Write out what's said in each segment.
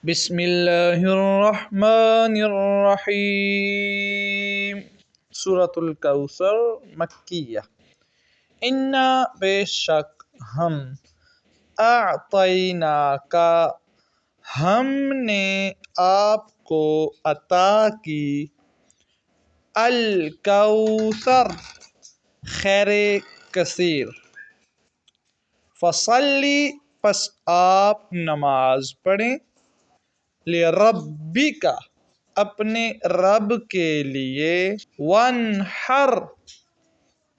بسم اللہ الرحمن الرحیم۔ سورۃ الکوثر مکیہ۔ انا بے شک ہم، اعطیناکا ہم نے آپ کو عطا کی، الکوثر خیر کثیر، فصلی پس آپ نماز پڑھیں، لربک اپنے رب کے لیے، وانحر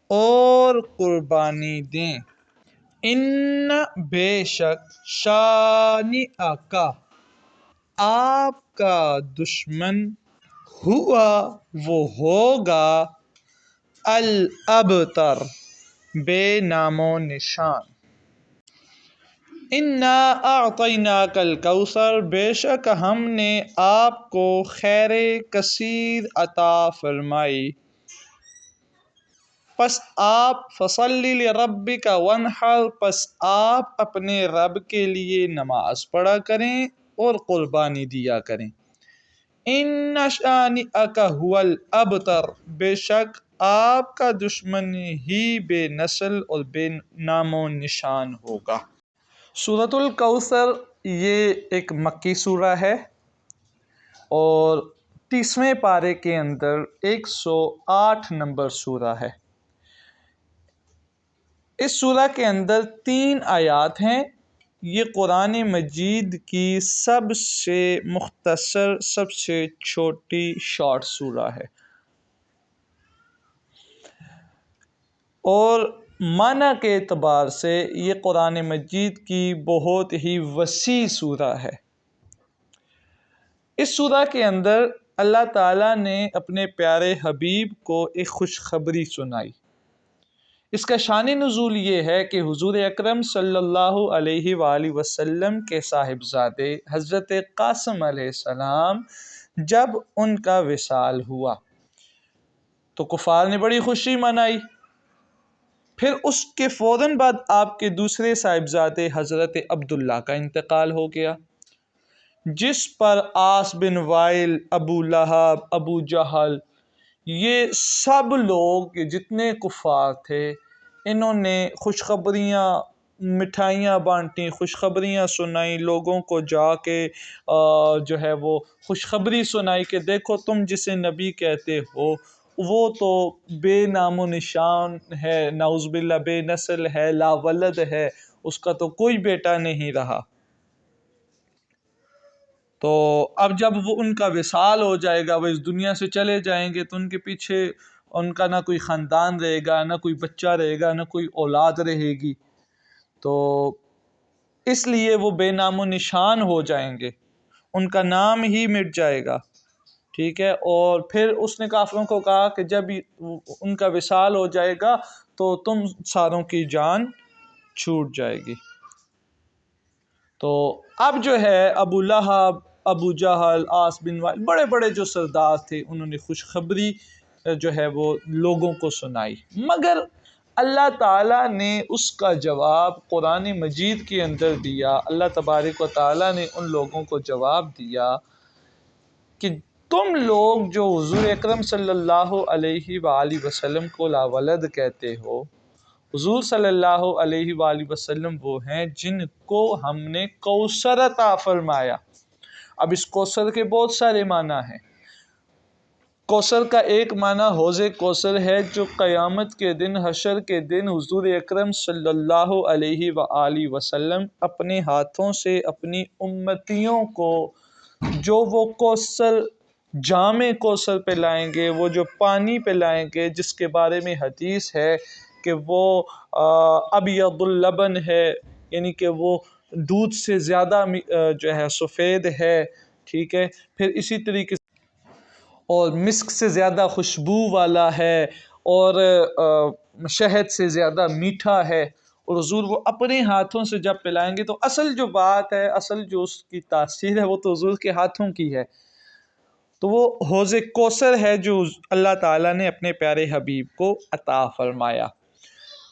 اور قربانی دیں، ان بے شک شانئک آپ کا دشمن، ہوا وہ ہوگا، الابتر بے نام و نشان۔ انا اعطیناک الکوثر بے شک ہم نے آپ کو خیر کثیر عطا فرمائی، پس آپ فصلی لربک وانحر پس آپ اپنے رب کے لیے نماز پڑھا کریں اور قربانی دیا کریں۔ ان شانئک هو الابتر بے شک آپ کا دشمن ہی بے نسل اور بے نام و نشان ہوگا۔ سورۃ الکوثر یہ ایک مکی سورہ ہے اور 30ویں پارے کے اندر 108 نمبر سورہ ہے۔ اس سورہ کے اندر 3 آیات ہیں۔ یہ قرآن مجید کی سب سے مختصر، سب سے چھوٹی شارٹ سورہ ہے، اور معنی کے اعتبار سے یہ قرآن مجید کی بہت ہی وسیع سورہ ہے۔ اس سورہ کے اندر اللہ تعالیٰ نے اپنے پیارے حبیب کو ایک خوشخبری سنائی۔ اس کا شان نزول یہ ہے کہ حضور اکرم صلی اللہ علیہ وآلہ وسلم کے صاحبزادے حضرت قاسم علیہ السلام جب ان کا وصال ہوا تو کفار نے بڑی خوشی منائی۔ پھر اس کے فوراً بعد آپ کے دوسرے صاحبزادے حضرت عبداللہ کا انتقال ہو گیا، جس پر عاص بن وائل، ابو لہب، ابو جہل، یہ سب لوگ جتنے کفار تھے، انہوں نے خوشخبریاں، مٹھائیاں بانٹیں، خوشخبریاں سنائیں، لوگوں کو جا کے جو ہے وہ خوشخبری سنائی کہ دیکھو تم جسے نبی کہتے ہو وہ تو بے نام و نشان ہے، نعوذ باللہ بے نسل ہے، لا ولد ہے، اس کا تو کوئی بیٹا نہیں رہا۔ تو اب جب وہ ان کا وصال ہو جائے گا، وہ اس دنیا سے چلے جائیں گے، تو ان کے پیچھے ان کا نہ کوئی خاندان رہے گا، نہ کوئی بچہ رہے گا، نہ کوئی اولاد رہے گی، تو اس لیے وہ بے نام و نشان ہو جائیں گے، ان کا نام ہی مٹ جائے گا، ٹھیک ہے۔ اور پھر اس نے کافروں کو کہا کہ جب ان کا وصال ہو جائے گا تو تم ساروں کی جان چھوٹ جائے گی۔ تو اب جو ہے ابو لہب، ابو جہل، عاص بن وائل، بڑے بڑے جو سردار تھے، انہوں نے خوشخبری جو ہے وہ لوگوں کو سنائی، مگر اللہ تعالیٰ نے اس کا جواب قرآن مجید کے اندر دیا۔ اللہ تبارک و تعالیٰ نے ان لوگوں کو جواب دیا کہ تم لوگ جو حضور اکرم صلی اللہ علیہ وآلہ وسلم کو لا ولد کہتے ہو، حضور صلی اللہ علیہ وآلہ وسلم وہ ہیں جن کو ہم نے کوثر عطا فرمایا۔ اب اس کوثر کے بہت سارے معنی ہیں۔ کوثر کا ایک معنی حوض کوثر ہے جو قیامت کے دن، حشر کے دن حضور اکرم صلی اللہ علیہ وآلہ وسلم اپنے ہاتھوں سے اپنی امتیوں کو جو وہ کوثر، جام کوثر پلائیں گے، وہ جو پانی پلائیں گے، جس کے بارے میں حدیث ہے کہ وہ ابیض اللبن ہے، یعنی کہ وہ دودھ سے زیادہ جو ہے سفید ہے، ٹھیک ہے، پھر اسی طریقے سے اور مسک سے زیادہ خوشبو والا ہے، اور شہد سے زیادہ میٹھا ہے، اور حضور وہ اپنے ہاتھوں سے جب پلائیں گے تو اصل جو بات ہے، اصل جو اس کی تاثیر ہے، وہ تو حضور کے ہاتھوں کی ہے۔ تو وہ حوض کوثر ہے جو اللہ تعالیٰ نے اپنے پیارے حبیب کو عطا فرمایا۔